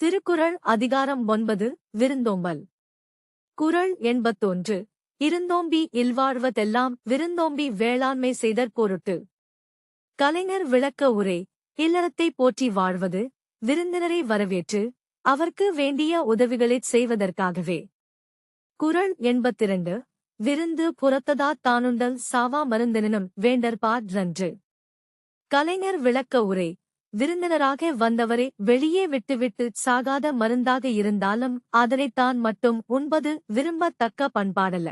திருக்குறள் அதிகாரம் 9 விருந்தோம்பல். குறள் 81. இருந்தோம்பி இல்வாழ்வதெல்லாம் விருந்தோம்பி வேளாண்மை செய்தற் பொருட்டு. கலைஞர் விளக்க உரை. இல்லறத்தை போற்றி வாழ்வது, விருந்தினரை வரவேற்று, அவர்க்கு வேண்டிய உதவிகளைச் செய்வதற்காகவே. குறள் 82. விருந்து புறத்ததாத் தானுண்டல் சாவா மருந்தெனினும் வேண்டற்பாற் றன்று. கலைஞர் விளக்க உரை. விருந்தினராக வந்தவரை வெளியே விட்டுவிட்டு சாகாத மருந்தாக இருந்தாலும் அதனைத்தான் மட்டும் உண்பது விரும்பத்தக்க பண்பாடல்ல.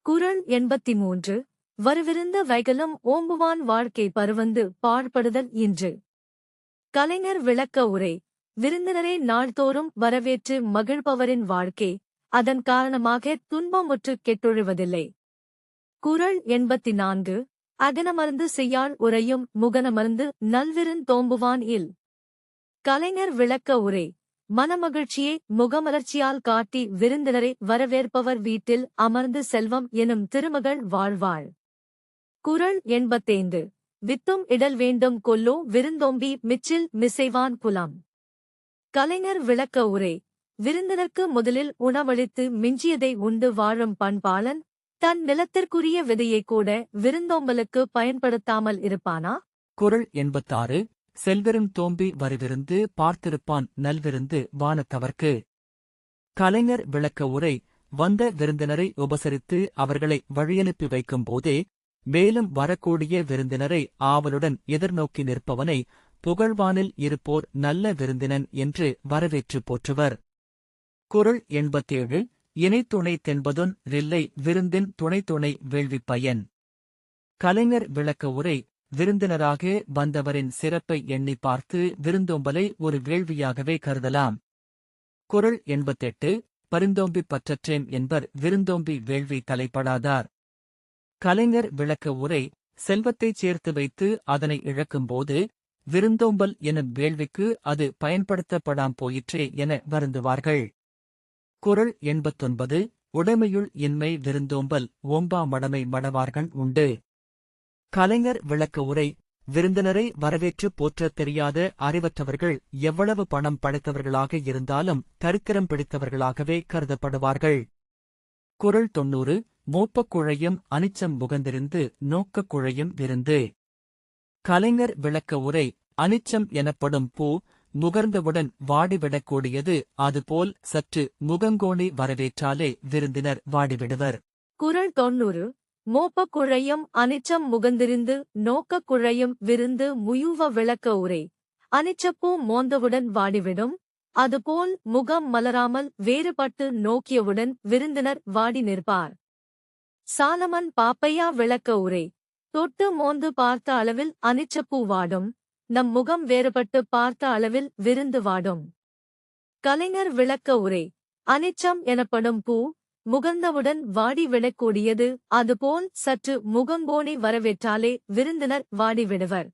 குறள் 83. வருவிருந்த வைகலும் ஓம்புவான் வாழ்க்கை பருவந்து பாழ்படுதல் இன்று. கலைஞர் விளக்க உரை. விருந்தினரை நாள்தோறும் வரவேற்று மகிழ்பவரின் வாழ்க்கை, அதன் காரணமாக துன்பமுற்றுக் கெட்டொழிவதில்லை. குறள் 84. அகனமர்ந்து செய்யாள் உரையும் முகனமர்ந்து நல்விருந் தோம்புவான் இல். கலைஞர் விளக்க உரை. மனமகிழ்ச்சியை முகமலர்ச்சியால் காட்டி விருந்தினரை வரவேற்பவர் வீட்டில் அமர்ந்து செல்வம் எனும் திருமகள் வாழ்வாள். குறள் 85. வித்தும் இடல் வேண்டும் கொல்லோ விருந்தோம்பி மிச்சில் மிசைவான் புலம். கலைஞர் விளக்க உரை. விருந்தினர்க்கு முதலில் உணவளித்து மிஞ்சியதை உண்டு வாழும் பண்பாளன் தன் நிலத்திற்குரிய விதையைக் கூட விருந்தோம்பலுக்கு பயன்படுத்தாமல் இருப்பானா? குறள் 86. செல்விருந் தோம்பி வருவிருந்து பார்த்திருப்பான் நல்விருந்து வானத்தவர்க்கு. கலைஞர் விளக்க உரை. வந்த விருந்தினரை உபசரித்து அவர்களை வழியனுப்பி வைக்கும் போதே மேலும் வரக்கூடிய விருந்தினரை ஆவலுடன் எதிர்நோக்கி நிற்பவனை புகழ்வானில் இருப்போர் நல்ல விருந்தினன் என்று வரவேற்று போற்றுவர். குறள் 87. இணைத்துணை தென்பதுன் றில்லை விருந்தின் துணைத்துணை வேள்விப் பயன். கலைஞர் விளக்க உரை. விருந்தினராக வந்தவரின் சிறப்பை எண்ணி பார்த்து விருந்தோம்பலை ஒரு வேள்வியாகவே கருதலாம். குறள் 88. பரிந்தோம்பி பற்றற்றேம் என்பர் விருந்தோம்பி வேள்வி தலைப்படாதார். கலைஞர் விளக்க உரை. செல்வத்தைச் சேர்த்து வைத்து அதனை இழக்கும்போது விருந்தோம்பல் எனும் வேள்விக்கு அது பயன்படுத்தப்படாம் போயிற்றே என வருந்துவார்கள். குறள் 89. உடைமையுள் இன்மை விருந்தோம்பல் ஓம்பா மடமை மடவார்கள் உண்டு. கலைஞர் விளக்க உரை. விருந்தினரை வரவேற்று போற்றத் தெரியாத அறிவற்றவர்கள் எவ்வளவு பணம் படைத்தவர்களாக இருந்தாலும் தரித்திரம் பிடித்தவர்களாகவே கருதப்படுவார்கள். குறள் 90. மோப்பக் குழையும் அனிச்சம் முகந்திருந்து நோக்கக் குழையும் விருந்து. கலைஞர் விளக்க உரை. அனிச்சம் எனப்படும் பூ முகர்ந்தவுடன் வாடிவிடக்கூடியது, அதுபோல் சற்று முகங்கோணி வரவேற்றாலே விருந்தினர் வாடிவிடுவர். குறள் 90. மோப்பக் குழையும் அனிச்சம் முகந்திருந்து நோக்கக் குழையும் விருந்து முயூவ விளக்க உரை. அனிச்சப்பூ மோந்தவுடன் வாடிவிடும், அதுபோல் முகம் மலராமல் வேறுபட்டு நோக்கியவுடன் விருந்தினர் வாடி நிற்பார். சாலமன் பாப்பையா விளக்க உரை. தொட்டு மோந்து பார்த்த அளவில் அனிச்சப்பூ வாடும், நம் முகம் வேறுபட்டு பார்த்த அளவில் விருந்து வாடும். கலைஞர் விளக்க உரை. அனிச்சம் எனப்படும் பூ முகர்ந்தவுடன் வாடி விடக்கூடியது, அதுபோல் சற்று முகங்கோணி வரவேற்றாலே விருந்தினர் வாடிவிடுவர்.